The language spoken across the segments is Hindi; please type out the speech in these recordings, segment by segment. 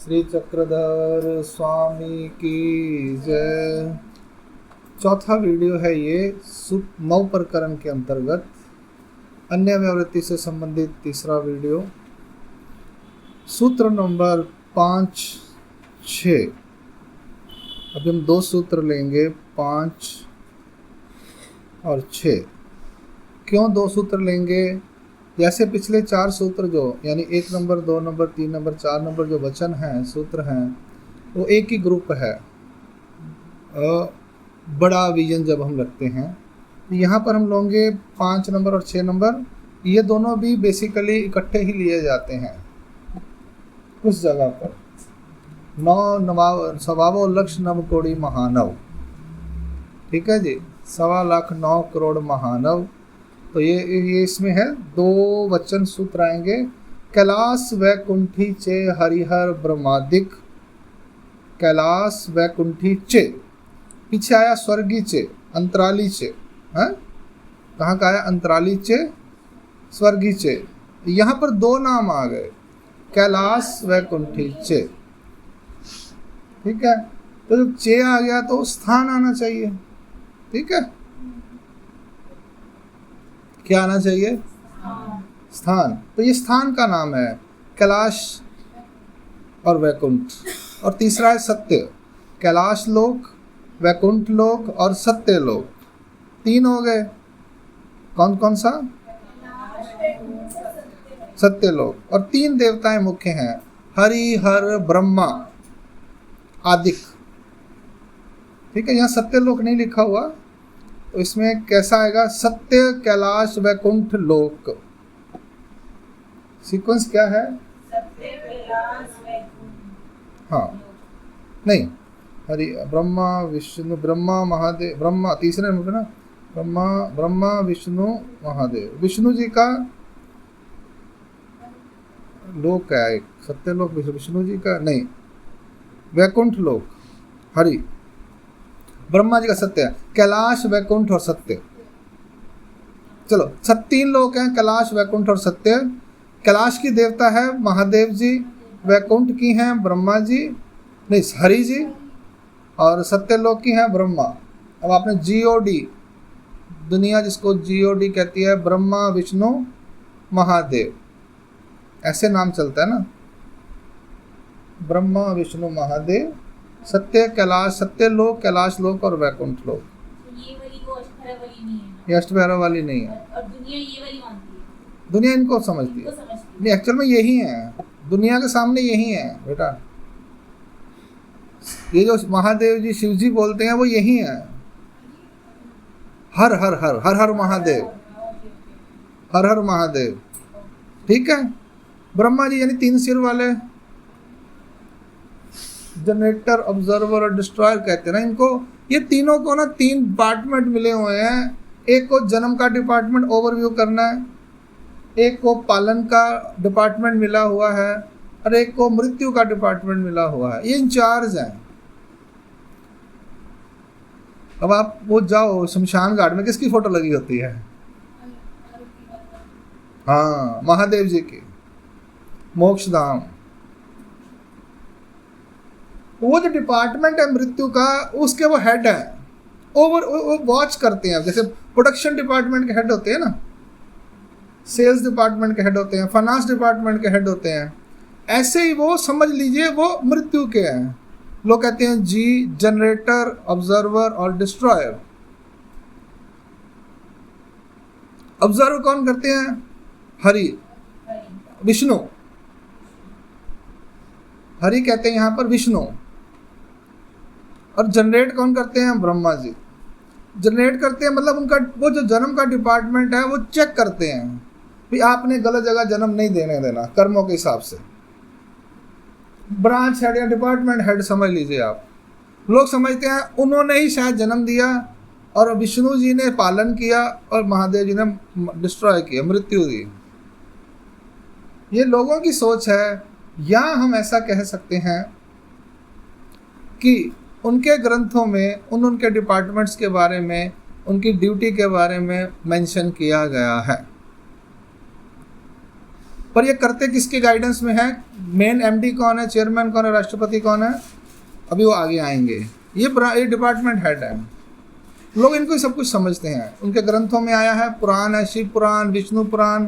श्री चक्रधर स्वामी की जय। चौथा वीडियो है ये नव प्रकरण के अंतर्गत अन्य व्यावृत्ति से संबंधित तीसरा वीडियो। सूत्र नंबर 5-6। अभी हम दो सूत्र लेंगे, 5 और 6। क्यों दो सूत्र लेंगे? जैसे पिछले 4 सूत्र जो यानी 1 नंबर, 2 नंबर, 3 नंबर, 4 नंबर जो वचन हैं, सूत्र हैं, वो एक ही ग्रुप है। बड़ा विजन जब हम रखते हैं तो यहाँ पर हम लोगे 5 नंबर और 6 नंबर, ये दोनों भी बेसिकली इकट्ठे ही लिए जाते हैं उस जगह पर। 9 सवावो लक्ष नव कोड़ी महानव, ठीक है जी, 1.25 करोड़ महानव। तो ये इसमें है 2 वचन सूत्र आएंगे। कैलाश वैकुंठी चे हरिहर ब्रह्मादिक, कैलाश वैकुंठी चे, पीछे आया स्वर्गी चे, अंतराली चे। कहाँ का आया? अंतराली चे, स्वर्गी चे। यहाँ पर 2 नाम आ गए, कैलाश वैकुंठी चे, ठीक है। तो जब चे आ गया तो स्थान आना चाहिए, ठीक है। क्या आना चाहिए? स्थान। तो ये स्थान का नाम है, कैलाश और वैकुंठ। और तीसरा है सत्य, कैलाश लोक, वैकुंठ लोक और सत्य लोक। 3 हो गए। कौन कौन सा? सत्य लोक। और 3 देवताएं मुख्य हैं, हरि, हर, ब्रह्मा, आदिक, ठीक है। यहाँ सत्य लोक नहीं लिखा हुआ, तो इसमें कैसा आएगा? सत्य, कैलाश, वैकुंठ, लोक। सीक्वेंस क्या है? सत्य, कैलाश, वैकुंठ। हाँ, नहीं, हरि, ब्रह्मा, विष्णु, ब्रह्मा, महादेव, ब्रह्मा तीसरे नंबर ना, ब्रह्मा, विष्णु, महादेव। विष्णु जी का लोक है एक, सत्य लोक। विष्णु जी का नहीं, वैकुंठ लोक हरि। ब्रह्मा जी का सत्य है, कैलाश, वैकुंठ और सत्य। चलो, 3 लोक हैं, कैलाश, वैकुंठ और सत्य। कैलाश की देवता है महादेव जी, वैकुंठ की हैं ब्रह्मा जी, नहीं हरि जी, और सत्य लोक की हैं ब्रह्मा। अब आपने GOD, दुनिया जिसको GOD कहती है, ब्रह्मा, विष्णु, महादेव, ऐसे नाम चलता है ना, ब्रह्मा, विष्णु, महादेव, सत्य, कैलाश, सत्य लोक, कैलाश लोक और वैकुंठ लोक। ये वाली वो अष्टभैरव वाली नहीं है, ये अष्टभैरव वाली नहीं है। और दुनिया ये वाली मानती है, दुनिया इनको समझती है। नहीं, एक्चुअल में यही है, दुनिया के सामने यही है बेटा। ये जो महादेव जी, शिव जी बोलते हैं, वो यही है। हर हर हर हर हर महादेव, हर हर महादेव, ठीक है। ब्रह्मा जी यानी 3 सिर वाले, जनरेटर, ऑब्जर्वर और डिस्ट्रॉयर कहते हैं ना इनको। ये तीनों को ना 3 डिपार्टमेंट मिले हुए हैं। एक को जन्म का डिपार्टमेंट ओवरव्यू करना है, एक को पालन का डिपार्टमेंट मिला हुआ है, और एक को मृत्यु का डिपार्टमेंट मिला हुआ है। ये इंचार्ज हैं। अब आप वो जाओ शमशान घाट में, किसकी फोटो लगी होती है? हाँ, महादेव जी की, मोक्षधाम। वो जो डिपार्टमेंट है मृत्यु का, उसके वो हेड है, वो वॉच करते हैं। जैसे प्रोडक्शन डिपार्टमेंट के हेड होते हैं ना, सेल्स डिपार्टमेंट के हेड होते हैं, फाइनेंस डिपार्टमेंट के हेड होते हैं, ऐसे ही वो समझ लीजिए वो मृत्यु के हैं। लोग कहते हैं जी, जनरेटर, ऑब्जर्वर और डिस्ट्रॉयर। ऑब्जर्व कौन करते हैं? हरि, विष्णु। हरि कहते हैं यहाँ पर विष्णु। और जनरेट कौन करते हैं? ब्रह्मा जी। जनरेट करते हैं मतलब उनका वो जो जन्म का डिपार्टमेंट है, वो चेक करते हैं कि आपने गलत जगह जन्म नहीं देने देना, कर्मों के हिसाब से। ब्रांच हेड या डिपार्टमेंट हेड समझ लीजिए आप। लोग समझते हैं उन्होंने ही शायद जन्म दिया, और विष्णु जी ने पालन किया, और महादेव जी ने डिस्ट्रॉय किया, मृत्यु दी। ये लोगों की सोच है। या हम ऐसा कह सकते हैं कि उनके ग्रंथों में उनके डिपार्टमेंट्स के बारे में, उनकी ड्यूटी के बारे में मेंशन किया गया है। पर ये करते किसके गाइडेंस में है? मेन एमडी कौन है, चेयरमैन कौन है, राष्ट्रपति कौन है, अभी वो आगे आएंगे। ये डिपार्टमेंट हेड है। लोग इनको सब कुछ समझते हैं। उनके ग्रंथों में आया है, पुराण है, शिव पुराण, विष्णु पुराण,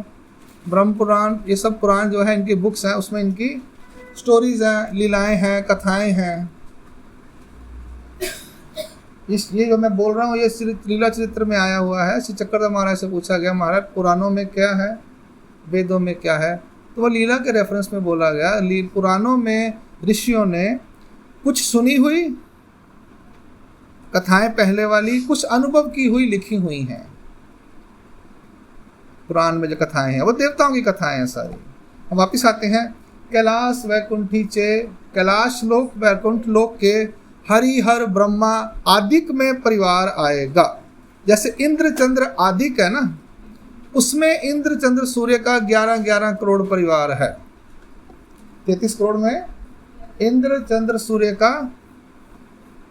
ब्रह्म पुराण, ये सब पुराण जो है इनकी बुक्स हैं, उसमें इनकी स्टोरीज हैं, लीलाएं हैं, कथाएं हैं। ये जो मैं बोल रहा हूँ ये लीला चरित्र में आया हुआ है। श्री चक्रधर महाराज से पूछा गया, महाराज पुराणों में क्या है, वेदों में क्या है? तो वो लीला के रेफरेंस में बोला गया। पुराणों में ऋषियों ने कुछ सुनी हुई कथाएं पहले वाली, कुछ अनुभव की हुई लिखी हुई हैं। पुराण में जो कथाएं हैं वो देवताओं की कथाएं हैं सारी। हम वापिस आते हैं। कैलाश वैकुंठी चे, कैलाश लोक वैकुंठ लोक के हरिहर ब्रह्मा आदिक में परिवार आएगा। जैसे इंद्र चंद्र आदिक है ना, उसमें इंद्र चंद्र सूर्य का 11-11 करोड़ परिवार है। 33 करोड़ में इंद्र चंद्र सूर्य का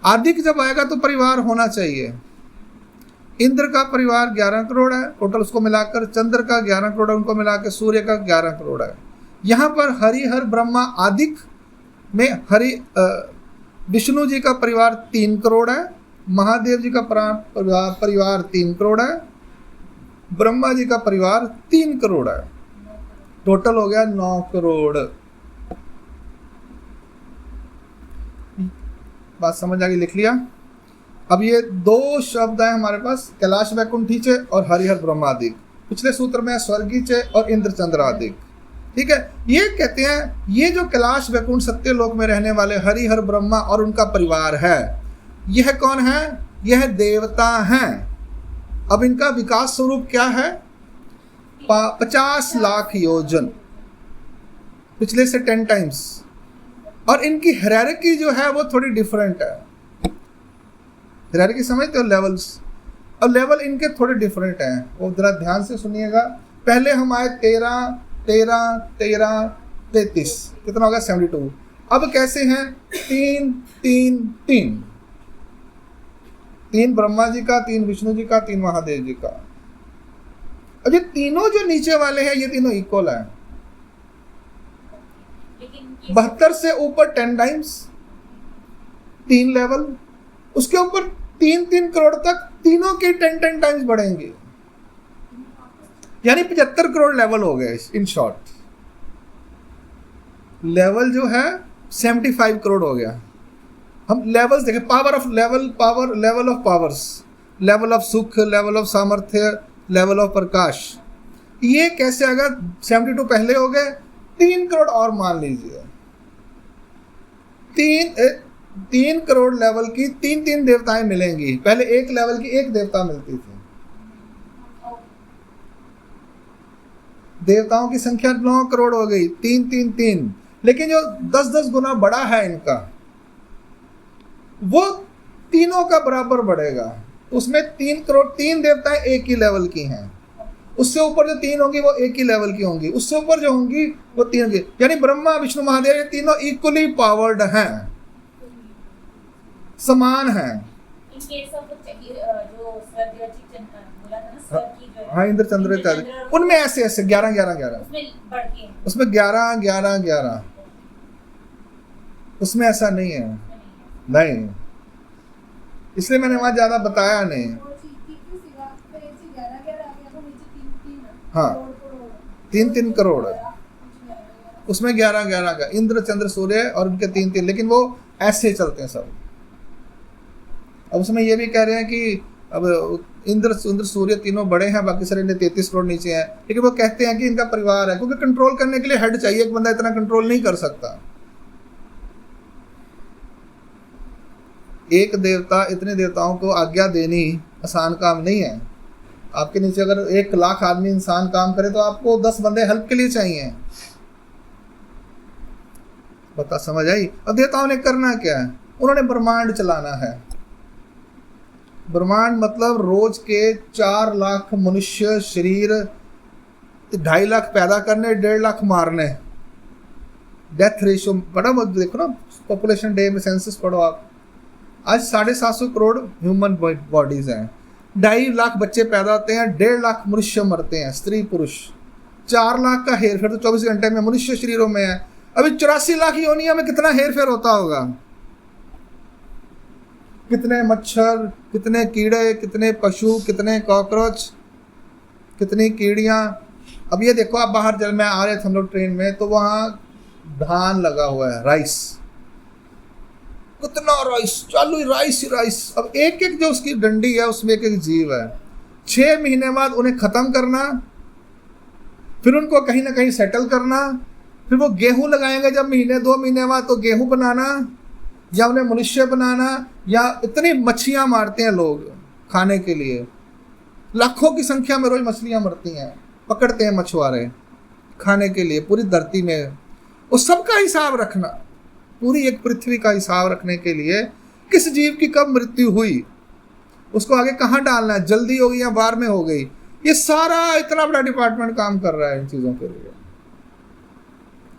आदिक जब आएगा तो परिवार होना चाहिए। इंद्र का परिवार 11 करोड़ है टोटल, उसको मिलाकर चंद्र का 11 करोड़ है, उनको मिलाकर सूर्य का 11 करोड़ है। यहाँ पर हरिहर ब्रह्मा आदिक में विष्णु जी का परिवार 3 करोड़ है, महादेव जी का परिवार 3 करोड़ है, ब्रह्मा जी का परिवार 3 करोड़ है। टोटल हो गया 9 करोड़। बात समझ आ गई? लिख लिया। अब ये 2 शब्द हैं हमारे पास, कैलाश वैकुंठीचे और हरिहर ब्रह्मादिक। पिछले सूत्र में स्वर्गीचे और इंद्र चंद्रादिक। ठीक है, ये कहते हैं ये जो कैलाश वैकुंठ सत्यलोक में रहने वाले हरिहर ब्रह्मा और उनका परिवार है, यह कौन है? यह देवता हैं। अब इनका विकास स्वरूप क्या है? 50 लाख योजन, पिछले से 10 टाइम्स। और इनकी हायरार्की जो है वो थोड़ी डिफरेंट है। हायरार्की समझते हो? लेवल्स, और लेवल इनके थोड़े डिफरेंट हैं। वो जरा ध्यान से सुनिएगा। पहले हम आए 13, 13, 13, 33, कितना होगा? 72। अब कैसे हैं? 3, 3, 3, 3 ब्रह्मा जी का, 3 विष्णु जी का, 3 महादेव जी का। अब ये तीनों जो नीचे वाले हैं ये तीनों इक्वल हैं। 72 से ऊपर 10 टाइम्स, 3 लेवल, उसके ऊपर 3-3 करोड़ तक तीनों के 10-10 टाइम्स बढ़ेंगे, यानी 75 करोड़ लेवल हो गए। इन शॉर्ट लेवल जो है 75 करोड़ हो गया। हम लेवल्स देखें, power of level, power, level of powers, level of सुख, लेवल ऑफ सामर्थ्य, लेवल ऑफ प्रकाश। ये कैसे आएगा? 72 पहले हो गए, 3 करोड़ और मान लीजिए। 3 करोड़ लेवल की 3-3 देवताएं मिलेंगी। पहले एक लेवल की एक देवता मिलती थी। देवताओं की संख्या 9 करोड़ हो गई, 3, 3, 3। लेकिन जो 10-10 गुना बड़ा है इनका, वो तीनों का बराबर बढ़ेगा। उसमें 3 करोड़ 3 देवताएं एक ही लेवल की हैं। उससे ऊपर जो 3 होंगी वो एक ही लेवल की होंगी। उससे ऊपर जो होंगी वो 3 होंगी। यानी ब्रह्मा, विष्णु, महादेव ये तीनों इक्वली पावर्ड हैं, समान हैं। हाँ, इंद्र चंद्र इत्यादि, उनमें ऐसे ऐसे 11-11-11, उसमें 11-11-11, उसमें ऐसा नहीं है। नहीं, इसलिए मैंने वहां ज्यादा बताया नहीं। हाँ, 3-3 करोड़, उसमें 11-11 का इंद्र चंद्र सूर्य और उनके 3-3, लेकिन वो ऐसे चलते हैं सब। अब उसमें ये भी कह रहे हैं कि अब इंद्र सूर्य तीनों बड़े हैं, बाकी सारे 33 करोड़ नीचे हैं, लेकिन वो कहते हैं कि इनका परिवार है, क्योंकि कंट्रोल करने के लिए हेड चाहिए। एक बंदा इतना कंट्रोल नहीं कर सकता। एक देवता इतने देवताओं को आज्ञा देनी आसान काम नहीं है। आपके नीचे अगर 1 लाख आदमी इंसान काम करे तो आपको 10 बंदे हेल्प के लिए चाहिए। बता, समझ आई? अब देवताओं ने करना क्या है? उन्होंने ब्रह्मांड चलाना है। ब्रह्मांड मतलब रोज के 4 लाख मनुष्य शरीर, 2.5 लाख पैदा करने, 1.5 लाख मारने। डेथ रेशियो पढ़ो मत, देखो ना, पॉपुलेशन डे में सेंसस पढ़ो आप। आज 750 करोड़ ह्यूमन बॉडीज हैं, 2.5 लाख बच्चे पैदा होते हैं, 1.5 लाख मनुष्य मरते हैं, स्त्री पुरुष। 4 लाख का हेर फेर तो 24 घंटे में मनुष्य शरीरों में है। अभी 84 लाख योनियों में कितना हेर फेर होता होगा, कितने मच्छर, कितने कीड़े, कितने पशु, कितने कॉकरोच, कितनी कीड़ियां। अब ये देखो, आप बाहर जल में आ रहे थे हम लोग ट्रेन में, तो वहां धान लगा हुआ है, राइस, कितना राइस चालू, राइस ही राइस। अब एक एक जो उसकी डंडी है उसमें एक एक जीव है। 6 महीने बाद उन्हें खत्म करना, फिर उनको कहीं ना कहीं सेटल करना, फिर वो गेहूं लगाएंगे जब महीने 2 महीने बाद, तो गेहूं बनाना या उन्हें मनुष्य बनाना, या इतनी मच्छियां मारते हैं लोग खाने के लिए, लाखों की संख्या में रोज मछलियां मरती हैं, पकड़ते हैं मछुआरे खाने के लिए पूरी धरती में। उस सब का हिसाब रखना, पूरी एक पृथ्वी का हिसाब रखने के लिए किस जीव की कब मृत्यु हुई, उसको आगे कहाँ डालना है, जल्दी हो गई या बार में हो गई, ये सारा इतना बड़ा डिपार्टमेंट काम कर रहा है इन चीज़ों के लिए।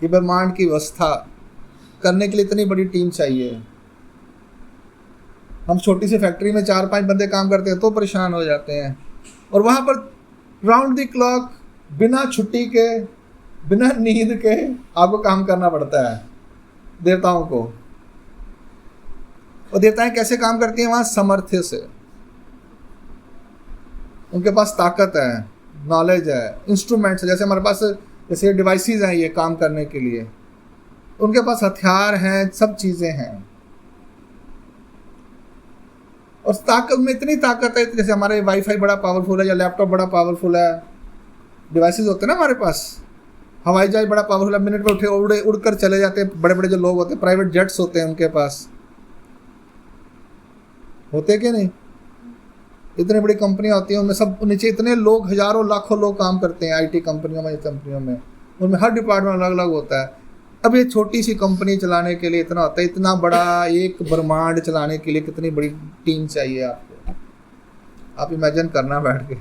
ये ब्रह्मांड की व्यवस्था करने के लिए इतनी बड़ी टीम चाहिए। हम छोटी सी फैक्ट्री में 4-5 बंदे काम करते हैं तो परेशान हो जाते हैं, और वहाँ पर राउंड द क्लॉक बिना छुट्टी के, बिना नींद के आपको काम करना पड़ता है देवताओं को। और देवताएं कैसे काम करती हैं वहाँ? सामर्थ्य से। उनके पास ताकत है, नॉलेज है, इंस्ट्रूमेंट्स, जैसे हमारे पास जैसे डिवाइसेस हैं ये काम करने के लिए, उनके पास हथियार हैं, सब चीज़ें हैं। और ताकत में इतनी ताकत है, जैसे हमारे वाईफाई बड़ा पावरफुल है या लैपटॉप बड़ा पावरफुल है, डिवाइसेस होते हैं ना हमारे पास, हवाई जहाज बड़ा पावरफुल है, मिनट में उठे उड़कर चले जाते हैं। बड़े बड़े जो लोग होते हैं, प्राइवेट जेट्स होते हैं उनके पास, होते कि नहीं? इतनी बड़ी कंपनियां होती हैं, उनमें सब नीचे इतने लोग, हजारों लाखों लोग काम करते हैं आईटी कंपनियों में, उनमें हर डिपार्टमेंट अलग अलग होता है। अब ये छोटी सी कंपनी चलाने के लिए इतना होता है, इतना बड़ा एक ब्रह्मांड चलाने के लिए कितनी बड़ी टीम चाहिए आपको, आप इमेजिन करना बैठ के।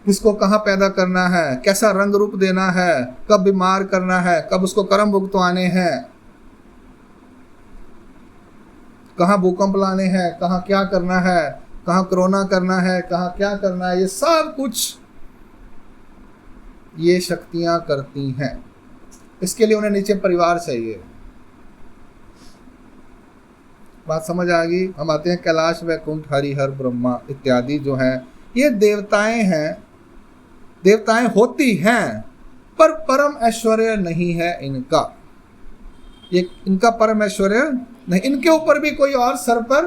किसको कहाँ पैदा करना है, कैसा रंग रूप देना है, कब बीमार करना है, कब उसको कर्म भुगतवाने हैं, कहाँ भूकंप लाने हैं, कहाँ क्या करना है, कहाँ कोरोना करना है, कहाँ क्या करना है, ये सब कुछ ये शक्तियां करती हैं। इसके लिए उन्हें नीचे परिवार चाहिए। बात समझ आ गई? हम आते हैं कैलाश, वैकुंठ, हरिहर, ब्रह्मा इत्यादि जो हैं, ये देवताएं हैं। देवताएं होती हैं पर परम ऐश्वर्य नहीं है इनका, ये इनका परम ऐश्वर्य नहीं। इनके ऊपर भी कोई और सर पर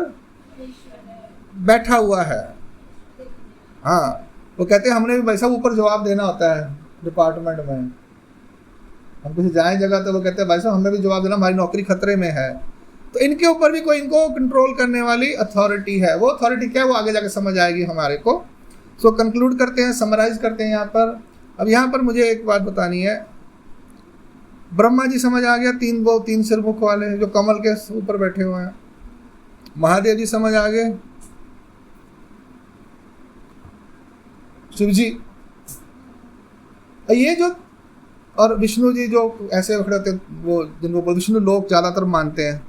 बैठा हुआ है। हाँ, वो कहते हैं हमने भी भाई साहब ऊपर जवाब देना होता है डिपार्टमेंट में। हम किसी जाए जगह तो वो कहते हैं भाई साहब हमें भी जवाब देना, हमारी नौकरी खतरे में है। तो इनके ऊपर भी कोई इनको कंट्रोल करने वाली अथॉरिटी है। वो अथॉरिटी क्या है वो आगे जाके समझ आएगी हमारे को। सो कंक्लूड करते हैं, समराइज करते हैं यहाँ पर। अब यहाँ पर मुझे एक बात बतानी है। ब्रह्मा जी समझ आ गया, 3 सिर मुख वाले जो कमल के ऊपर बैठे हुए हैं। महादेव जी समझ आ गए, शिव जी, ये जो, और विष्णु जी जो ऐसे खड़े होते हैं, वो जिनको विष्णु लोग ज़्यादातर मानते हैं,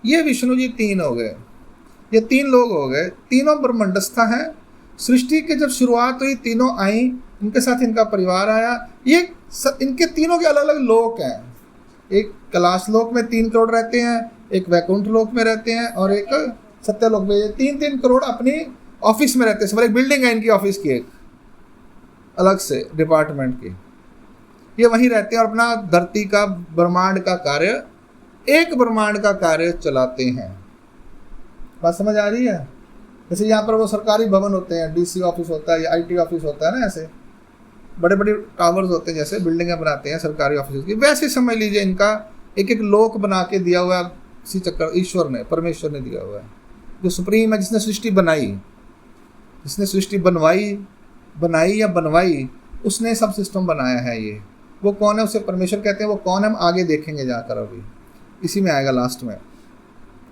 ये विष्णु जी 3 हो गए। ये 3 लोग हो गए, तीनों ब्रह्मंडस्था हैं। सृष्टि के जब शुरुआत हुई तीनों आई, इनके साथ इनका परिवार आया। ये इनके तीनों के अलग अलग लोक हैं। एक कैलाश लोक में 3 करोड़ रहते हैं, एक वैकुंठ लोक में रहते हैं, और एक सत्यलोक में। 3-3 करोड़ अपनी ऑफिस में रहते हैं। सब एक बिल्डिंग है इनकी ऑफिस की, एक अलग से डिपार्टमेंट की। ये वहीं रहते हैं और अपना धरती का, ब्रह्मांड का कार्य, एक ब्रह्मांड का कार्य चलाते हैं। बात समझ आ रही है? जैसे यहाँ पर वो सरकारी भवन होते हैं, डीसी ऑफिस होता है या आईटी ऑफिस होता है ना, ऐसे बड़े बड़े टावर्स होते हैं, जैसे बिल्डिंगें बनाते हैं सरकारी ऑफिस की, वैसे समझ लीजिए इनका एक एक लोक बना के दिया हुआ है इसी चक्कर, ईश्वर ने, परमेश्वर ने दिया हुआ है, जो सुप्रीम है, जिसने सृष्टि बनाई, जिसने सृष्टि बनाई या बनवाई, उसने सब सिस्टम बनाया है। ये वो कौन है, उसे परमेश्वर कहते हैं। वो कौन है हम आगे देखेंगे जाकर, अभी इसी में आएगा लास्ट में।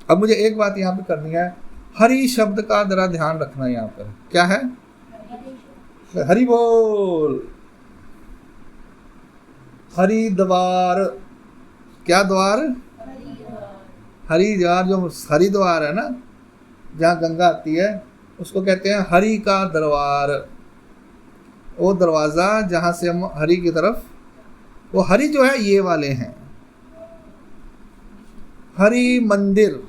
अब मुझे एक बात यहाँ पे करनी है, हरि शब्द का जरा ध्यान रखना। यहाँ पर क्या है? हरि बोल। हरि द्वार, क्या द्वार? हरिद्वार, जो हरिद्वार है ना, जहाँ गंगा आती है, उसको कहते हैं हरि का दरबार, वो दरवाज़ा जहाँ से हम हरि की तरफ, वो हरि जो है ये वाले हैं, हरि मंदिर,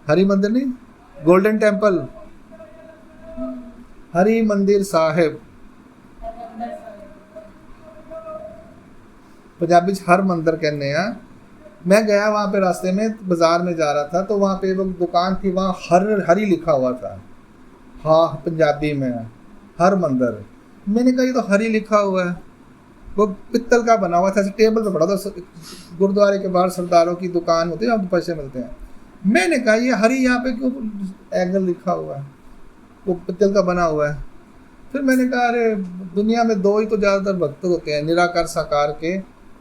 हरि मंदिर नहीं, गोल्डन टेम्पल, हरि मंदिर साहिब, पंजाबी हर मंदिर कहने हैं। मैं गया वहाँ पे, रास्ते में बाजार में जा रहा था तो वहाँ पे वो दुकान थी, वहाँ हरि लिखा हुआ था, हाँ पंजाबी में हर मंदिर। मैंने कहा ये तो हरि लिखा हुआ है, वो पित्तल का बना हुआ था, ऐसे टेबल पे पड़ा था, गुरुद्वारे के बाहर सरदारों की दुकान होती है, पैसे मिलते हैं। मैंने कहा ये हरि यहाँ पे क्यों एंगल लिखा हुआ है, वो पित्तल का बना हुआ है। फिर मैंने कहा अरे दुनिया में दो ही तो ज़्यादातर भक्त होते हैं, निराकार साकार के,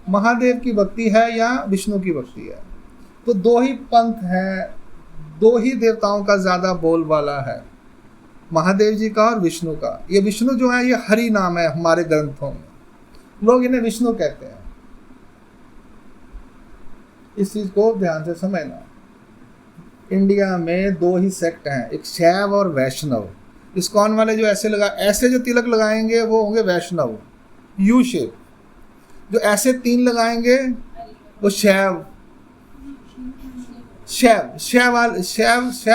महादेव की भक्ति है या विष्णु की भक्ति है, तो दो ही पंथ हैं, दो ही देवताओं का ज़्यादा बोलबाला है, महादेव जी का और विष्णु का। ये विष्णु जो है ये हरि नाम है हमारे ग्रंथों में, लोग इन्हें विष्णु कहते हैं। इस चीज़ को ध्यान से समझना। इंडिया में दो ही सेक्ट हैं, एक शैव और वैष्णव। इस्कॉन वाले जो ऐसे जो तिलक लगाएंगे वो होंगे वैष्णव, यू शेप। जो ऐसे 3 लगाएंगे वो शैव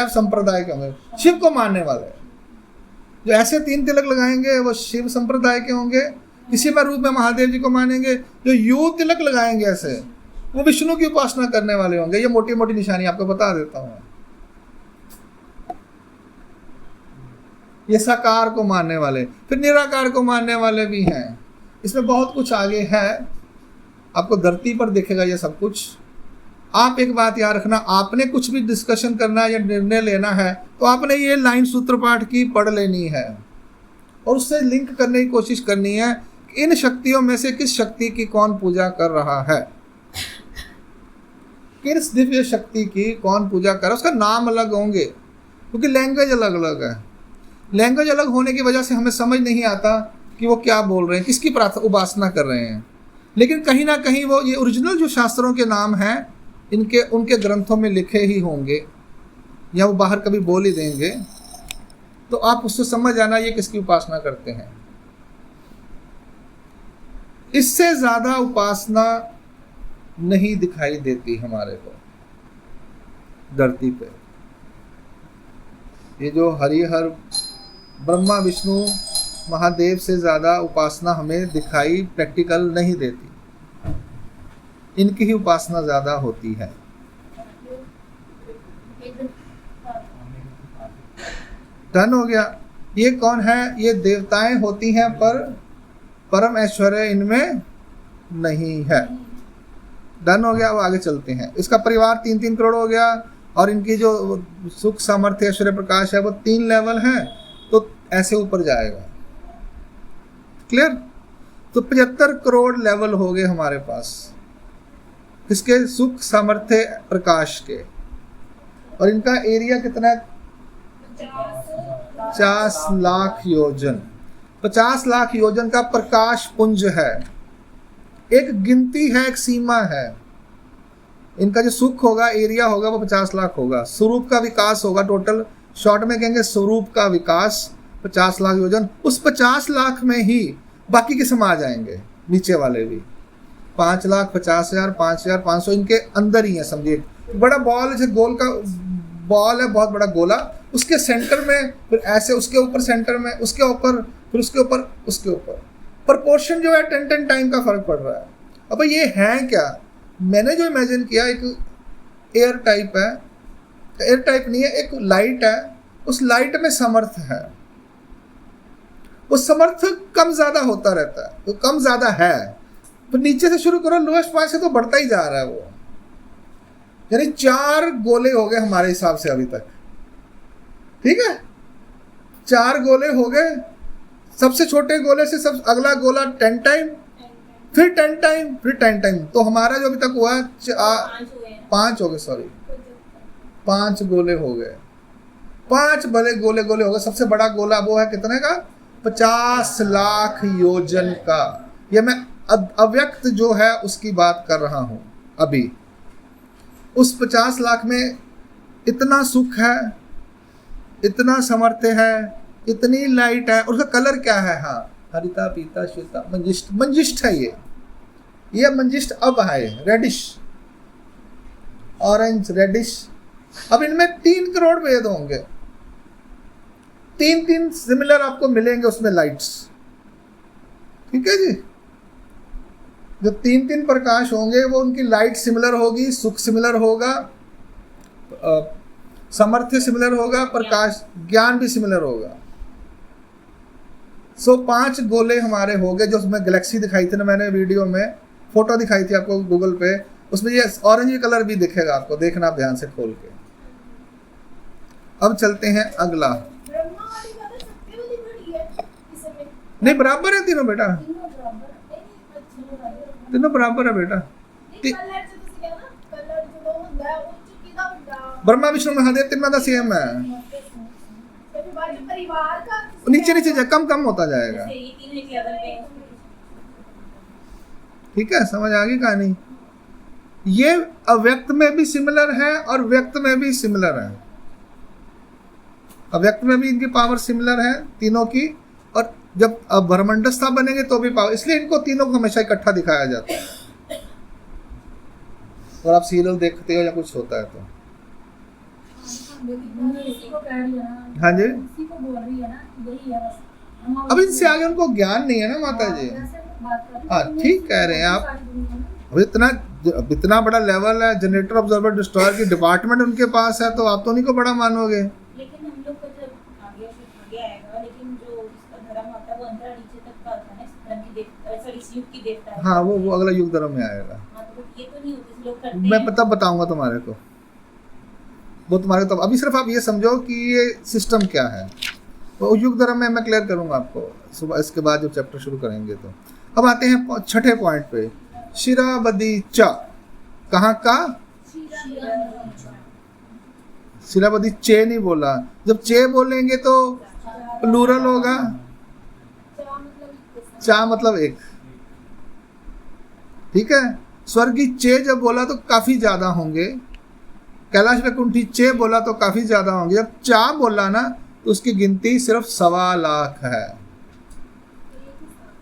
संप्रदाय के होंगे, शिव को मानने वाले। जो ऐसे 3 तिलक लगाएंगे वो शिव संप्रदाय के होंगे, किसी भी रूप में महादेव जी को मानेंगे। जो यू तिलक लगाएंगे ऐसे, वो विष्णु की उपासना करने वाले होंगे। ये मोटी मोटी निशानी आपको बता देता हूँ। ये साकार को मानने वाले, फिर निराकार को मानने वाले भी हैं। इसमें बहुत कुछ आगे है, आपको धरती पर दिखेगा ये सब कुछ। आप एक बात याद रखना, आपने कुछ भी डिस्कशन करना है या निर्णय लेना है तो आपने ये लाइन सूत्रपाठ की पढ़ लेनी है और उससे लिंक करने की कोशिश करनी है कि इन शक्तियों में से किस शक्ति की कौन पूजा कर रहा है, किस दिव्य शक्ति की कौन पूजा कर रहा है। उसका नाम अलग होंगे क्योंकि लैंग्वेज अलग अलग है। लैंग्वेज अलग होने की वजह से हमें समझ नहीं आता कि वो क्या बोल रहे हैं, किसकी उपासना कर रहे हैं। लेकिन कहीं ना कहीं वो ये ओरिजिनल जो शास्त्रों के नाम हैं इनके उनके ग्रंथों में लिखे ही होंगे या वो बाहर कभी बोल ही देंगे, तो आप उससे समझ आना ये किसकी उपासना करते हैं। इससे ज़्यादा उपासना नहीं दिखाई देती हमारे को धरती पे। ये जो हरिहर ब्रह्मा विष्णु महादेव से ज़्यादा उपासना हमें दिखाई प्रैक्टिकल नहीं देती, इनकी ही उपासना ज़्यादा होती है। डन हो गया। ये कौन है? ये देवताएं होती हैं पर परम ऐश्वर्य इनमें नहीं है। डन हो गया। वो आगे चलते हैं। इसका परिवार 3-3 करोड़ हो गया और इनकी जो सुख सामर्थ्य ऐश्वर्य प्रकाश है वो 3 लेवल है, तो ऐसे ऊपर जाएगा। क्लियर? तो 75 करोड़ लेवल हो गए हमारे पास किसके? सुख सामर्थ्य प्रकाश के। और इनका एरिया कितना है? 50 लाख योजन। 50 लाख योजन का प्रकाश पुंज है। एक गिनती है, एक सीमा है। इनका जो सुख होगा, एरिया होगा, वो 50 लाख होगा। स्वरूप का विकास होगा, टोटल शॉर्ट में कहेंगे स्वरूप का विकास 50 लाख योजन। उस 50 लाख में ही बाकी के समा जाएंगे, नीचे वाले भी। 5 लाख 50,000, 5,500 इनके अंदर ही है। समझिए बड़ा बॉल, जैसे गोल का बॉल है, बहुत बड़ा गोला, उसके सेंटर में, फिर ऐसे उसके ऊपर सेंटर में, उसके ऊपर, फिर उसके ऊपर, उसके ऊपर प्रपोर्शन जो है 10 टाइम का फर्क पड़ रहा है। अब ये है क्या? मैंने जो इमेजिन किया एक एयर टाइप है, एयर टाइप नहीं है, एक लाइट है, उस लाइट में समर्थ है। वो समर्थ कम ज़्यादा होता रहता है, तो कम ज़्यादा है। तो नीचे से शुरू करो, लोएस्ट पॉइंट से तो बढ़ता ही जा रहा है वो। यानी 4 गोले हो गए हमारे हिसाब से अभी तक। ठीक है, 4 गोले हो गए। सबसे छोटे गोले से सब अगला गोला 10 टाइम, फिर 10 टाइम, फिर 10 टाइम। तो हमारा जो अभी तक हुआ 5 हो गए, सॉरी 5 गोले हो गए। 5 बड़े गोले हो गए। सबसे बड़ा गोला वो है कितने का? 50 लाख योजन का। ये मैं अव्यक्त जो है उसकी बात कर रहा हूं अभी। उस 50 लाख में इतना सुख है, इतना सामर्थ्य है, इतनी लाइट है, और उसका कलर क्या है? हाँ, हरिता, पीता, श्वेता, मंजिष्ठ। मंजिष्ठ है ये मंजिष्ठ अब है, रेडिश, ऑरेंज, रेडिश। अब इनमें 3 करोड़ भेद होंगे, 3 सिमिलर आपको मिलेंगे उसमें लाइट्स। ठीक है जी, जो 3 प्रकाश होंगे वो उनकी लाइट सिमिलर होगी, सुख सिमिलर होगा, सामर्थ्य सिमिलर होगा, प्रकाश ज्ञान भी सिमिलर होगा। 5 गोले हमारे हो गए, जो उसमें गैलेक्सी दिखाई थी ना, मैंने वीडियो में फोटो दिखाई थी आपको गूगल पे, उसमें ये ऑरेंज कलर भी दिखेगा आपको, देखना आप ध्यान से खोल के। अब चलते हैं अगला। नहीं, बराबर है तीनों बेटा, तीनों बराबर है बेटा। ब्रह्मा विष्णु महादेव तीनों का सेम है, नीचे नीचे कम होता जाएगा। ठीक है, समझ आ गई कहानी? ये अव्यक्त में भी सिमिलर है और व्यक्त में भी सिमिलर है। अव्यक्त में भी इनकी पावर सिमिलर है तीनों की, और जब अब ब्रह्मांडस्था बनेंगे तो भी पावर, इसलिए इनको तीनों को हमेशा इकट्ठा दिखाया जाता है। और आप सीरियल देखते हो या कुछ होता है तो हाँ जी, अब इनसे आगे उनको ज्ञान नहीं है ना माता जी। हाँ, ठीक कह रहे हैं आप। अब इतना बड़ा लेवल है, जनरेटर, ऑब्जर्वर, डिस्ट्रॉयर की डिपार्टमेंट उनके पास है, तो आप तो उन्हीं को बड़ा मानोगे। लेकिन हम लोग का जब आगे आएगा, लेकिन जो इसका धर्म होता है वो अंतरा नीचे तक का होता है ना, इस धर्म की देवता, सॉरी, इस युग की देवता है। हाँ, वो अगला युग धर्म में आएगा। हाँ, तो ये तो नहीं होते लोग करते हैं। मैं पता बताऊंगा तुम्हारे को, वो तुम्हारे को। अभी सिर्फ आप ये समझो कि ये सिस्टम क्या है, तो युग धर्म में मैं क्लियर करूंगा आपको सुबह, इसके बाद जब चैप्टर शुरू करेंगे। तो अब आते हैं छठे पॉइंट पे, शिराबदी चा। कहाँ का? शिराबदी चे नहीं बोला, जब चे बोलेंगे तो प्लूरल होगा, चा मतलब एक। ठीक है, स्वर्गी चे जब बोला तो काफी ज्यादा होंगे, कैलाश वैकुंठी चे बोला तो काफी ज्यादा होंगे, जब चा बोला ना तो उसकी गिनती सिर्फ 1.25 लाख है।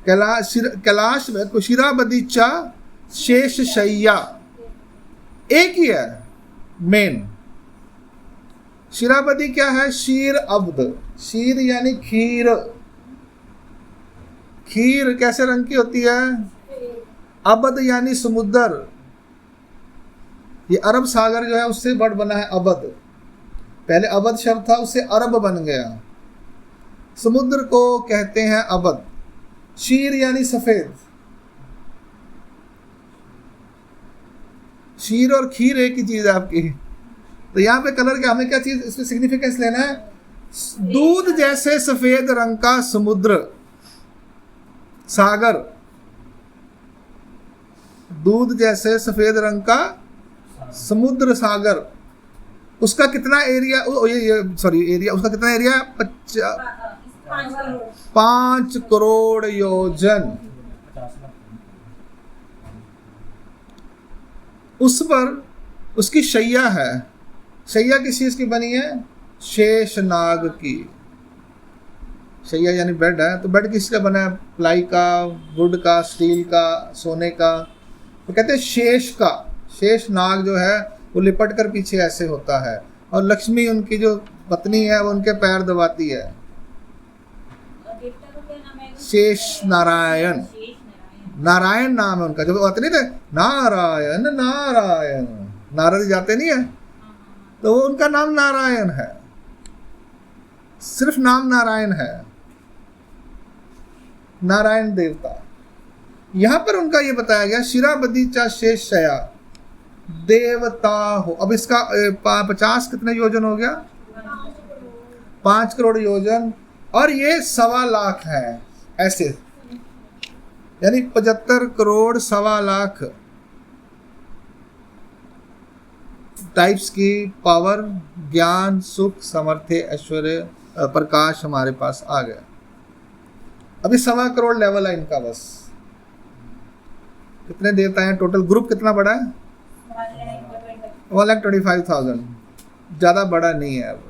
कैलाश शिराबदी चा शेष शैया एक ही है मेन। शिराबदी क्या है? शीर अब्द, शीर यानी खीर। खीर कैसे रंग की होती है? अबद यानी समुद्र। ये अरब सागर जो है उससे वर्ड बना है अबद। पहले अबद शब्द था, उससे अरब बन गया। समुद्र को कहते हैं अबद। शीर यानी सफेद। शीर और खीर एक ही चीज है आपकी। तो यहाँ पे कलर क्या, हमें क्या चीज इसमें सिग्निफिकेंस लेना है? दूध जैसे सफेद रंग का समुद्र, सागर। दूध जैसे सफेद रंग का समुद्र, सागर। उसका कितना एरिया, एरिया उसका कितना एरिया? 5 करोड़ योजन। उस पर उसकी शैया है। शैया किस चीज की बनी है? शेष नाग की। शैया यानी बेड है, तो बेड किसका बना है? प्लाई का, वुड का, स्टील का, सोने का। तो कहते हैं शेष का। शेष नाग जो है वो लिपट कर पीछे ऐसे होता है, और लक्ष्मी उनकी जो पत्नी है वो उनके पैर दबाती है। शेष नारायण, नारायण नाम है उनका। जब आते नहीं थे नारायण नारायण, नारद जाते नहीं है, तो वो उनका नाम नारायण है, सिर्फ नाम नारायण है, नारायण देवता। यहां पर उनका ये बताया गया शिराबदी चा शेष शया देवता हो। अब इसका 50 कितने योजन हो गया? 5 करोड़ योजन, और ये 1.25 लाख है ऐसे, यानी 75 करोड़ 1.25 लाख टाइप्स की पावर, ज्ञान, सुख, सामर्थ्य, ऐश्वर्य, प्रकाश हमारे पास आ गया। अभी 1.25 करोड़ लेवल है इनका बस। कितने देवता हैं टोटल? ग्रुप कितना बड़ा है? 1,25,000। ज़्यादा बड़ा नहीं है अब।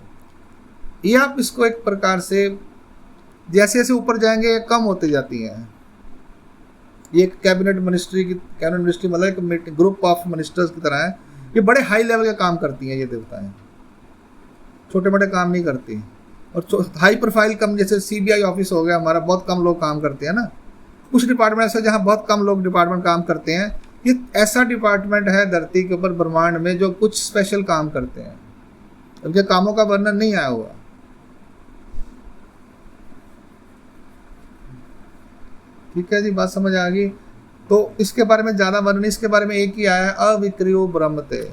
ये आप इसको एक प्रकार से जैसे जैसे ऊपर जाएंगे ये कम होती जाती हैं। ये कैबिनेट मिनिस्ट्री मतलब एक ग्रुप ऑफ मिनिस्टर्स की तरह है। ये बड़े हाई लेवल के काम करती हैं ये देवताएं, छोटे मोटे काम नहीं करती। और हाई प्रोफाइल कम, जैसे सीबीआई ऑफिस हो गया हमारा, बहुत कम लोग काम करते हैं ना। कुछ डिपार्टमेंट ऐसे जहाँ बहुत कम लोग डिपार्टमेंट काम करते हैं, ये ऐसा डिपार्टमेंट है धरती के ऊपर ब्रह्मांड में जो कुछ स्पेशल काम करते हैं। उनके कामों का वर्णन नहीं आया हुआ। ठीक है जी, बात समझ आ गई। तो इसके बारे में ज़्यादा वर्णन, इसके बारे में एक ही आया है, अविक्रियो ब्रह्मते।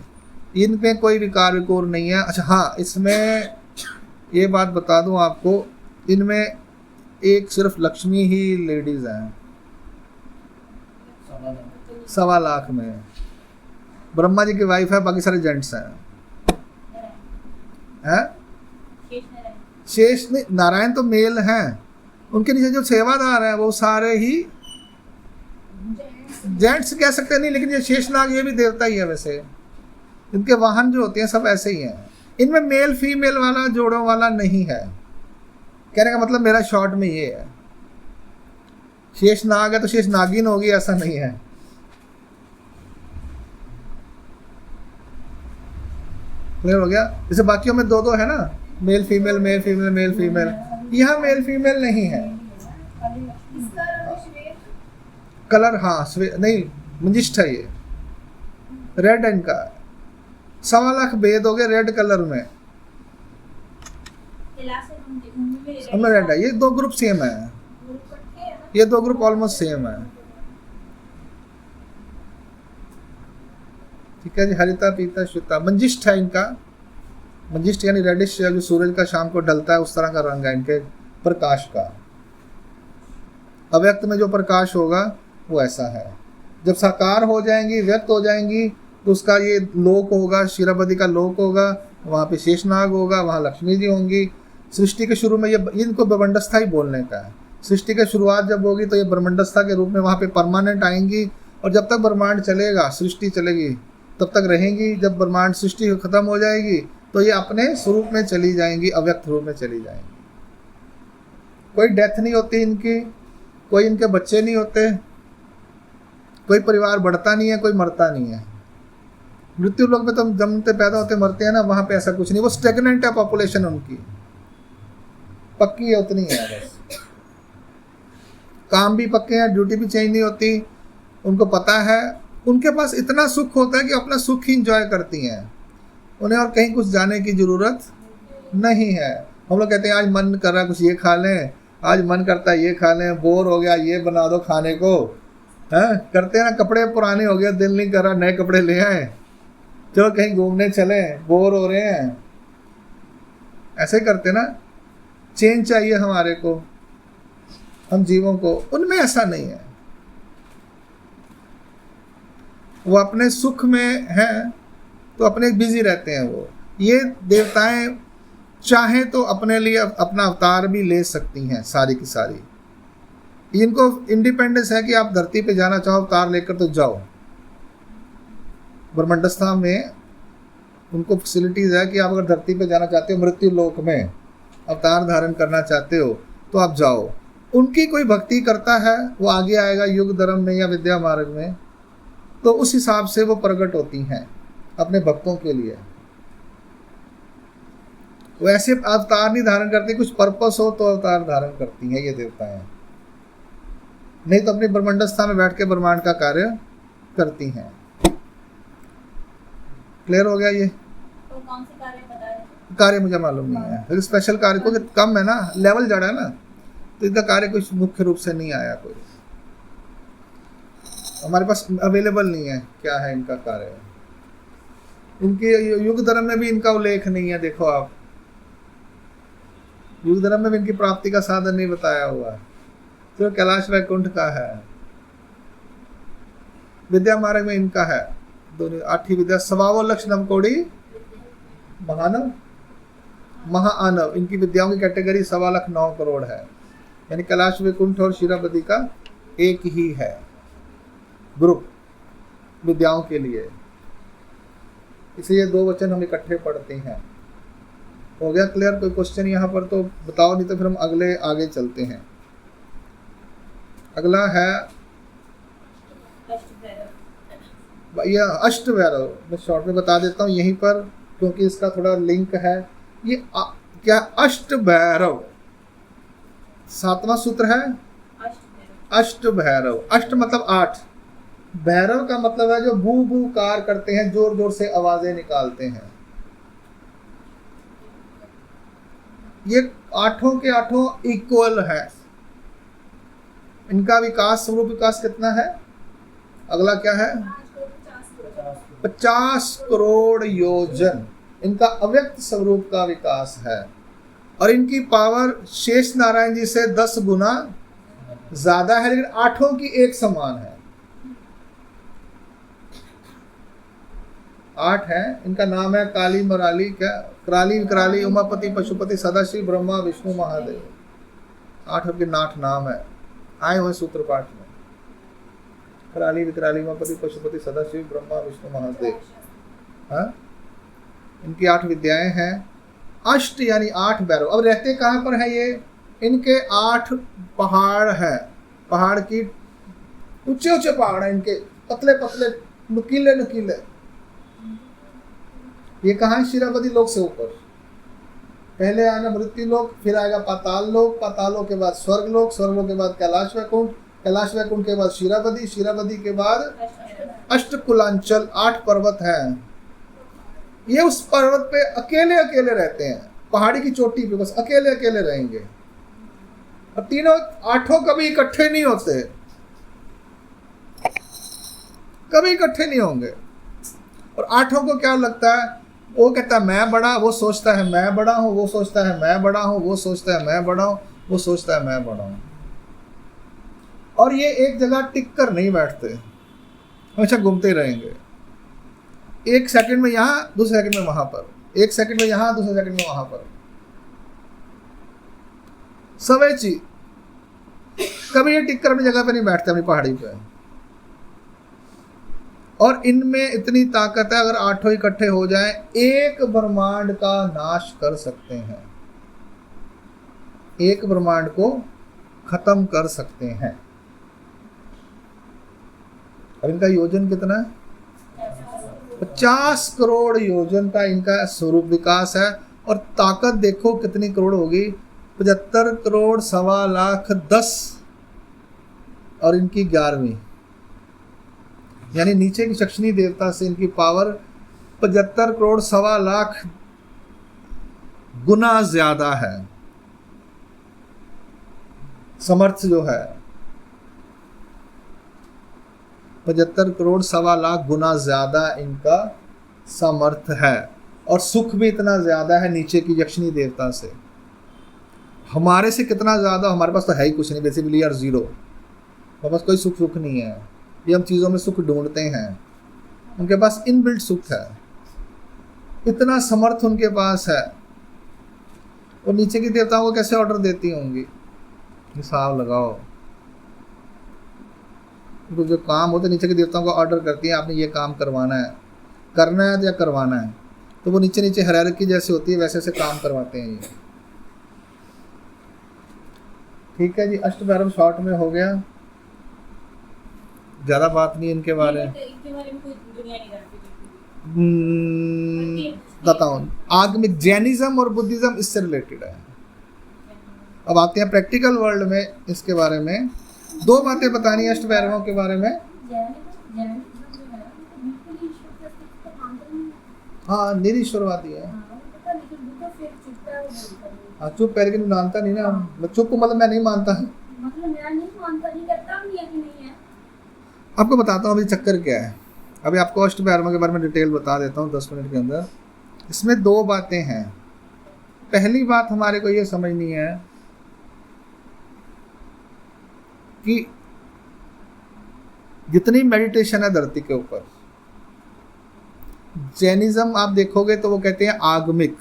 इनमें कोई विकार विकोर नहीं है। अच्छा हाँ, इसमें ये बात बता दूं आपको, इनमें एक सिर्फ लक्ष्मी ही लेडीज हैं 1.25 लाख में। ब्रह्मा जी की वाइफ है, बाकी सारे जेंट्स हैं। शेष नहीं, नारायण तो मेल हैं, उनके नीचे जो सेवादार हैं वो सारे ही जेंट्स कह सकते नहीं, लेकिन ये शेषनाग ये भी देवता ही है वैसे। इनके वाहन जो होते हैं सब ऐसे ही हैं। इनमें मेल फीमेल वाला जोड़ों वाला नहीं है। कहने का मतलब मेरा शॉर्ट में ये है, शेषनाग है तो शेषनागिन होगी, ऐसा नहीं है। क्लियर हो गया? जैसे बाकियों में 2-2 है ना, male female male female male female, यहाँ मेल फीमेल नहीं है। कलर हाँ नहीं, मंजिष्ठ है ये, रेड है इनका। 1.25 लाख भेद हो गए रेड कलर में। हमें रेड है, ये 2 ग्रुप सेम है, ये 2 ग्रुप ऑलमोस्ट सेम है। ठीक है जी, हरिता पीता श्वेता मंजिष्ठ है इनका। मंजिष्ठ यानी रेडिश, जो सूरज का शाम को ढलता है उस तरह का रंग है इनके प्रकाश का। अव्यक्त में जो प्रकाश होगा वो ऐसा है। जब साकार हो जाएंगी, व्यक्त हो जाएंगी, तो उसका ये लोक होगा, क्षीराब्दी का लोक होगा, वहाँ पे शेषनाग होगा, वहाँ लक्ष्मी जी होंगी। सृष्टि के शुरू में ये इनको ब्रह्मंडस्था ही बोलने का है। सृष्टि की शुरुआत जब होगी तो ये ब्रह्मंडस्था के रूप में वहाँ पे परमानेंट आएंगी, और जब तक ब्रह्मांड चलेगा, सृष्टि चलेगी, तब तक रहेंगी। जब ब्रह्मांड सृष्टि खत्म हो जाएगी तो ये अपने स्वरूप में चली जाएंगी, अव्यक्त रूप में चली जाएंगी। कोई डेथ नहीं होती इनकी, कोई इनके बच्चे नहीं होते, कोई परिवार बढ़ता नहीं है, कोई मरता नहीं है। मृत्यु लोक में तो हम जन्मते पैदा होते मरते हैं ना, वहाँ पे ऐसा कुछ नहीं। वो स्टेगनेंट है पॉपुलेशन उनकी, पक्की है, उतनी है बस। काम भी पक्के हैं, ड्यूटी भी चेंज नहीं होती, उनको पता है। उनके पास इतना सुख होता है कि अपना सुख ही इंजॉय करती हैं, उन्हें और कहीं कुछ जाने की ज़रूरत नहीं है। हम लोग कहते हैं आज मन कर रहा है कुछ ये खा लें, आज मन करता है ये खा लें, बोर हो गया ये बना दो खाने को, हैं करते हैं ना। कपड़े पुराने हो गए, दिल नहीं कर रहा नए कपड़े ले आए, चलो कहीं घूमने चले, बोर हो रहे हैं, ऐसे करते ना। चेंज चाहिए हमारे को, हम जीवों को। उनमें ऐसा नहीं है, वो अपने सुख में हैं तो अपने बिजी रहते हैं वो। ये देवताएं चाहें तो अपने लिए अपना अवतार भी ले सकती हैं सारी की सारी। इनको इंडिपेंडेंस है कि आप धरती पे जाना चाहो अवतार लेकर तो जाओ। ब्रह्मंडस्था में उनको फैसिलिटीज़ है कि आप अगर धरती पे जाना चाहते हो, मृत्यु लोक में अवतार धारण करना चाहते हो तो आप जाओ। उनकी कोई भक्ति करता है वो आगे आएगा युग धर्म में या विद्या मार्ग में, तो उस हिसाब से वो प्रकट होती हैं अपने भक्तों के लिए। वो ऐसे अवतार नहीं धारण करती, कुछ पर्पस हो तो अवतार धारण करती हैं ये देवताएं, नहीं तो अपनी ब्रह्मंडस्था में बैठ के ब्रह्मांड का कार्य करती हैं। क्लियर हो गया? ये तो कौन से कार्य बता रहे हैं? कार्य मुझे मालूम नहीं है, लेकिन स्पेशल कार्य को कम है ना, लेवल जड़ा है ना, तो इनका कार्य कुछ मुख्य रूप से नहीं आया, कोई हमारे पास अवेलेबल नहीं है क्या है इनका कार्य। इनके युग धर्म में भी इनका उल्लेख नहीं है। देखो आप, युग धर्म में भी इनकी प्राप्ति का साधन नहीं बताया हुआ है, तो कैलाश वैकुंठ का है। विद्या मार्ग में इनका है, दोनों 8 विद्या, 27 लक्ष नवकोड़ी महानव महाआनव, इनकी विद्याओं की कैटेगरी 9 करोड़ है। यानी कैलाश वैकुंठ और क्षीराब्दी का एक ही है ग्रुप विद्याओं के लिए। इसलिए 2 वचन हम इकट्ठे पढ़ते हैं। हो गया क्लियर? कोई क्वेश्चन यहाँ पर तो बताओ, नहीं तो फिर हम अगले आगे चलते हैं। अगला है ये अष्ट भैरव। मैं शॉर्ट में बता देता हूँ यहीं पर, क्योंकि इसका थोड़ा लिंक है। ये क्या अष्ट भैरव, 7वां सूत्र है अष्ट भैरव। अष्ट मतलब 8, भैरव का मतलब है जो बू बू कार करते हैं, जोर जोर से आवाजें निकालते हैं। ये 8 के 8 इक्वल है। इनका विकास, स्वरूप विकास कितना है? अगला क्या है? 50 करोड़ योजन इनका अव्यक्त स्वरूप का विकास है। और इनकी पावर शेष नारायण जी से 10 गुना ज्यादा है, लेकिन 8 की एक समान है। 8 है। इनका नाम है काली मराली, क्या कराली विकराली उमापति पशुपति सदाशिव ब्रह्मा विष्णु महादेव। 8 के 8 नाम है, आए हुए सूत्र पाठ में। कराली विकराली उमापति पशुपति सदाशिव ब्रह्मा विष्णु महादेव। हाँ, इनकी 8 विद्याएं हैं। अष्ट यानी 8 भैरव। अब रहते कहाँ पर है ये? इनके 8 पहाड़ हैं। पहाड़ की ऊंचे ऊंचे पहाड़ हैं इनके, पतले पतले नुकीले नुकीले। ये कहाँ है? शिरावती लोक से ऊपर। पहले आएगा मृत्यु लोक, फिर आएगा पाताल लोक, पातालों के बाद स्वर्ग लोक, स्वर्ग लोक के बाद कैलाश वैकुंठ, कैलाश वैकुंठ के बाद शिरावती, शिरावती के बाद अष्टकुलांचल। 8 पर्वत हैं। ये उस पर्वत पे अकेले अकेले रहते हैं, पहाड़ी की चोटी पे बस अकेले अकेले रहेंगे। और तीनों 8 कभी इकट्ठे नहीं होते, कभी इकट्ठे नहीं होंगे। और 8 को क्या लगता है? वो कहता है मैं बड़ा, वो सोचता है मैं बड़ा हूं, वो सोचता है मैं बड़ा हूं, वो सोचता है मैं बड़ा हूं, वो सोचता है मैं बड़ा हूं। और ये एक जगह टिक कर नहीं बैठते, हमेशा घूमते रहेंगे। 1 सेकंड में यहाँ, दूसरे सेकंड में वहां पर, 1 सेकंड में यहाँ, दूसरे सेकंड में वहां पर। सवेची कभी ये टिक कर अपनी जगह पे नहीं बैठते, अपनी पहाड़ी पे। और इनमें इतनी ताकत है, अगर 8 इकट्ठे हो जाएं, एक ब्रह्मांड का नाश कर सकते हैं, एक ब्रह्मांड को खत्म कर सकते हैं। अब इनका योजन कितना है? 50 करोड़ योजन का इनका स्वरूप विकास है। और ताकत देखो कितनी करोड़ होगी, 75 करोड़ 1.25 लाख 10, और इनकी 11वीं, यानी नीचे की चक्षणी देवता से इनकी पावर 75 करोड़ 1.25 लाख गुना ज्यादा है। समर्थ जो है 75 करोड़ 1.25 लाख गुना ज्यादा इनका समर्थ है। और सुख भी इतना ज्यादा है नीचे की यक्षिणी देवता से। हमारे से कितना ज्यादा? हमारे पास तो है ही कुछ नहीं, बेसिकली यार जीरो। हमारे पास कोई सुख नहीं है, ये हम चीज़ों में सुख ढूंढते हैं। उनके पास इनबिल्ट सुख है, इतना समर्थ उनके पास है। और नीचे की देवताओं को कैसे ऑर्डर देती होंगी? हिसाब लगाओ। तो जो काम होते नीचे के देवताओं को ऑर्डर करती हैं, आपने ये काम करवाना है, करना है या करवाना है, तो वो नीचे नीचे हायरार्की जैसे होती है वैसे से काम करवाते हैं ये। ठीक है जी, अष्टभैरव शॉर्ट में हो गया, ज़्यादा बात नहीं इनके बारे में। बताओ, आगमिक जैनिज्म और बुद्धिज्म इससे रिलेटेड है। अब आते हैं प्रैक्टिकल वर्ल्ड में। इसके बारे में 2 बातें बतानी है अष्टभैरवों के बारे में। हाँ, निरीश्वरवादी है। हाँ, चुप है लेकिन मानता नहीं ना। चुप मतलब मैं नहीं मानता है, आपको बताता हूँ अभी चक्कर क्या है। अभी आपको अष्टभैरवों के बारे में डिटेल बता देता हूँ 10 मिनट के अंदर। इसमें 2 बातें हैं। पहली बात हमारे को ये समझनी है कि जितनी मेडिटेशन है धरती के ऊपर, जैनिज्म आप देखोगे तो वो कहते हैं आगमिक।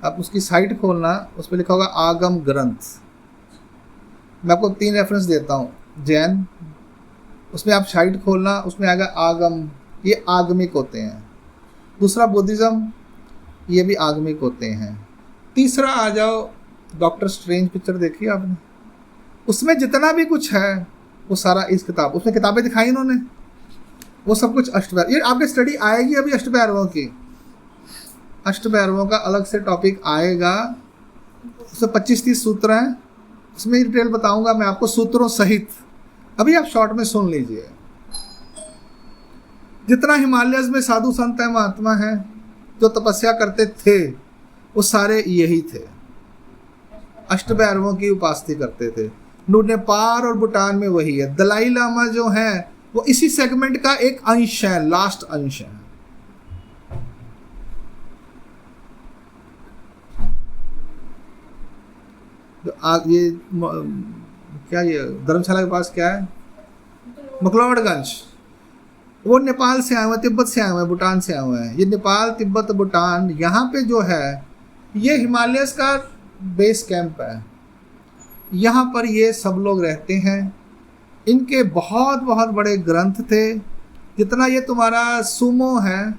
आप उसकी साइट खोलना, उस पर लिखा होगा आगम ग्रंथ। मैं आपको 3 रेफरेंस देता हूँ। जैन, उसमें आप साइट खोलना, उसमें आएगा आगम, ये आगमिक होते हैं। दूसरा बुद्धिज्म, ये भी आगमिक होते हैं। तीसरा आ जाओ, डॉक्टर स्ट्रेंज पिक्चर देखी आपने, उसमें जितना भी कुछ है वो सारा इस किताब, उसमें किताबें दिखाई इन्होंने, वो सब कुछ अष्टभैरव, ये आपकी स्टडी आएगी अभी अष्टभैरवों की, अष्टभैरवों का अलग से टॉपिक आएगा। उसमें 25-30 सूत्र हैं, उसमें डिटेल बताऊंगा मैं आपको सूत्रों सहित। अभी आप शॉर्ट में सुन लीजिए। जितना हिमालयस में साधु संत है, महात्मा है, जो तपस्या करते थे, वो सारे यही थे, अष्टभैरवों की उपासना करते थे। नेपाल और भूटान में वही है। दलाई लामा जो है वो इसी सेगमेंट का एक अंश है, लास्ट अंश है। ये क्या, ये धर्मशाला के पास क्या है, मकलोडगंज, वो नेपाल से आए हुए, तिब्बत से आए हुए, भूटान से आए हुए हैं। ये नेपाल, तिब्बत, भूटान, यहाँ पे जो है ये हिमालयस का बेस कैंप है। यहाँ पर ये सब लोग रहते हैं। इनके बहुत बहुत बड़े ग्रंथ थे। जितना ये तुम्हारा सुमो है,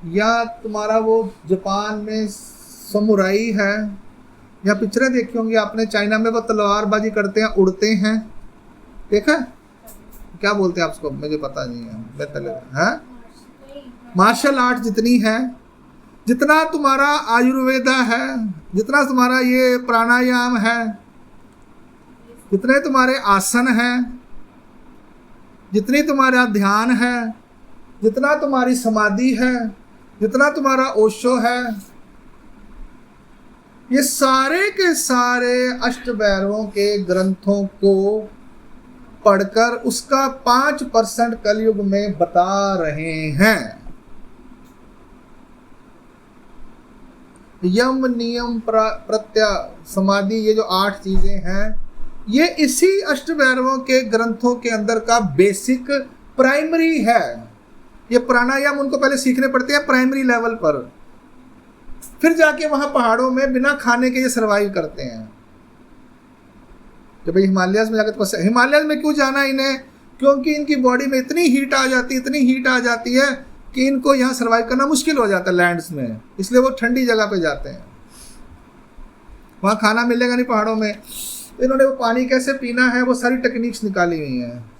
या तुम्हारा वो जापान में समुराई है, या पिक्चरें देखी होंगी आपने, चाइना में वो तलवारबाजी करते हैं, उड़ते हैं, देखा? क्या बोलते हैं आपको, मुझे पता नहीं है, मैं है मार्शल आर्ट जितनी है, जितना तुम्हारा आयुर्वेदा है, जितना तुम्हारा ये प्राणायाम है, जितने तुम्हारे आसन हैं, जितनी तुम्हारा ध्यान है, जितना तुम्हारी समाधि है, जितना तुम्हारा ओशो है, ये सारे के सारे अष्टभैरवों के ग्रंथों को पढ़कर उसका 5% कलयुग में बता रहे हैं। यम, नियम, प्रत्यय, समाधि, ये जो 8 चीजें हैं, ये इसी अष्टभैरवों के ग्रंथों के अंदर का बेसिक प्राइमरी है। ये प्राणायाम उनको पहले सीखने पड़ते हैं प्राइमरी लेवल पर, फिर जाके वहां पहाड़ों में बिना खाने के ये सर्वाइव करते हैं। जब हिमालयस में जाकर, हिमालयस में क्यों जाना इन्हें, क्योंकि इनकी बॉडी में इतनी हीट आ जाती है, इतनी हीट आ जाती है कि इनको यहाँ सर्वाइव करना मुश्किल हो जाता है लैंड्स में, इसलिए वो ठंडी जगह पे जाते हैं। वहाँ खाना मिलेगा नहीं पहाड़ों में, तो इन्होंने वो पानी कैसे पीना है वो सारी टेक्निक्स निकाली हुई हैं।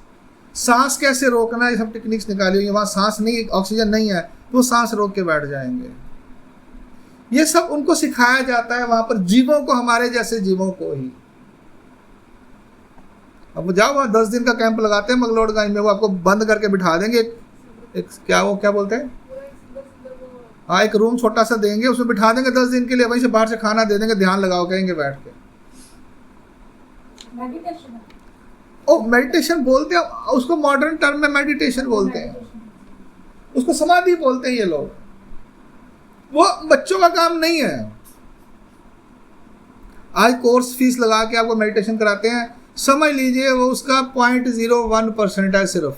सांस कैसे रोकना है, ये सब टेक्निक्स निकाली हुई है। वहाँ सांस नहीं, ऑक्सीजन नहीं है, तो वो सांस रोक के बैठ जाएंगे। ये सब उनको सिखाया जाता है वहाँ पर, जीवों को, हमारे जैसे जीवों को ही। अब जाओ वहाँ 10 दिन का कैंप लगाते हैं मगलोडगंज में, वो आपको बंद करके बिठा देंगे, एक क्या बोलते हैं, हाँ, एक रूम छोटा सा देंगे, उसमें बिठा देंगे 10 दिन के लिए, वहीं से बाहर से खाना दे देंगे, ध्यान लगाओ कहेंगे बैठ के। मेडिटेशन बोलते हैं उसको, मॉडर्न टर्म में मेडिटेशन बोलते हैं, उसको समाधि बोलते हैं ये लोग। वो बच्चों का काम नहीं है। आज कोर्स फीस लगा के आपको मेडिटेशन कराते हैं, समझ लीजिए वो उसका 0.01% है सिर्फ।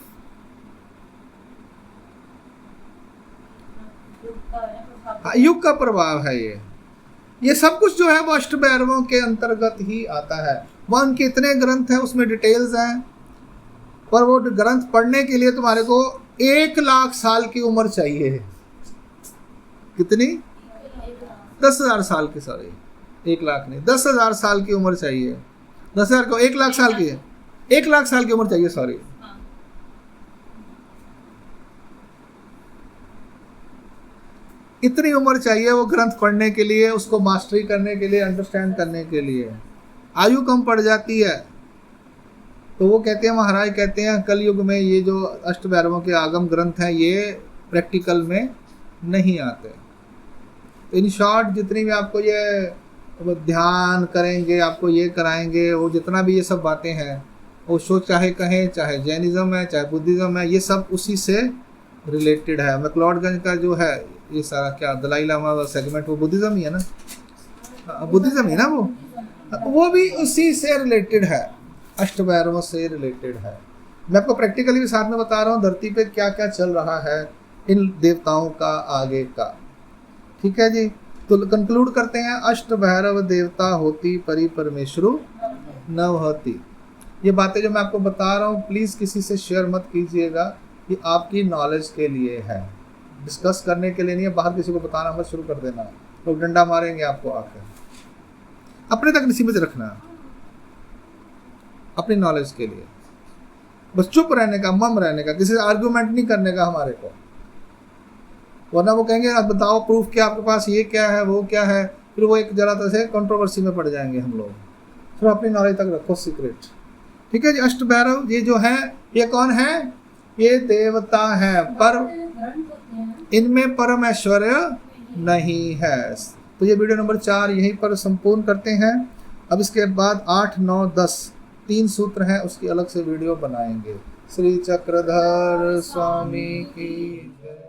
युग का प्रभाव है ये सब कुछ जो है वो अष्टभैरवों के अंतर्गत ही आता है। वहाँ उनके इतने ग्रंथ हैं, उसमें डिटेल्स हैं, पर वो ग्रंथ पढ़ने के लिए तुम्हारे को 1 लाख साल की उम्र चाहिए। कितनी? 10,000 साल की, सॉरी 1 लाख नहीं, 10,000 साल की उम्र चाहिए। 10,000 को 1 लाख साल की है, 1 लाख साल की उम्र चाहिए, सॉरी। इतनी उम्र चाहिए वो ग्रंथ पढ़ने के लिए, उसको मास्टरी करने के लिए, अंडरस्टैंड करने के लिए। आयु कम पड़ जाती है, तो वो कहते हैं, महाराज कहते हैं कलयुग में ये जो अष्टभैरवों के आगम ग्रंथ हैं ये प्रैक्टिकल में नहीं आते। इन शॉर्ट जितनी भी आपको ये ध्यान करेंगे, आपको ये कराएंगे, वो जितना भी ये सब बातें हैं, वो शो चाहे कहें, चाहे जैनिज़्म है, चाहे बुद्धिज़्म है, ये सब उसी से रिलेटेड है। मैक्लोडगंज का जो है ये सारा क्या, दलाई लामा सेगमेंट, वो बुद्धिज़्म ही है ना, बुद्धिज़्म ही ना, वो भी उसी से रिलेटेड है, अष्टभैरवों से रिलेटेड है। मैं आपको प्रैक्टिकली भी साथ में बता रहा हूँ धरती पे क्या क्या चल रहा है इन देवताओं का आगे का। ठीक है जी, तो कंक्लूड करते हैं, अष्टभैरव देवता होती परि परमेश्वरु न होती। ये बातें जो मैं आपको बता रहा हूँ प्लीज़ किसी से शेयर मत कीजिएगा, ये आपकी नॉलेज के लिए है। डिस्कस करने के लिए नहीं है, बाहर किसी को बताना मत शुरू कर देना, लोग डंडा मारेंगे आपको आकर। अपने तक सीमित रखना अपनी नॉलेज के लिए, बस चुप रहने का, मम रहने का, किसी से आर्गुमेंट नहीं करने का हमारे को, वरना वो कहेंगे अब बताओ प्रूफ क्या आपके पास, ये क्या है वो क्या है, फिर वो एक जरा तरह से कंट्रोवर्सी में पड़ जाएंगे हम लोग। तो अपनी नॉलेज तक रखो सीक्रेट। ठीक है जी। अष्ट भैरव ये जो है ये कौन है, ये देवता है, पर इनमें परम ऐश्वर्य नहीं है। तो ये वीडियो नंबर 4 यहीं पर संपूर्ण करते हैं। अब इसके बाद 8, 9, 10 3 सूत्र हैं, उसकी अलग से वीडियो बनाएंगे। श्री चक्रधर स्वामी की जय।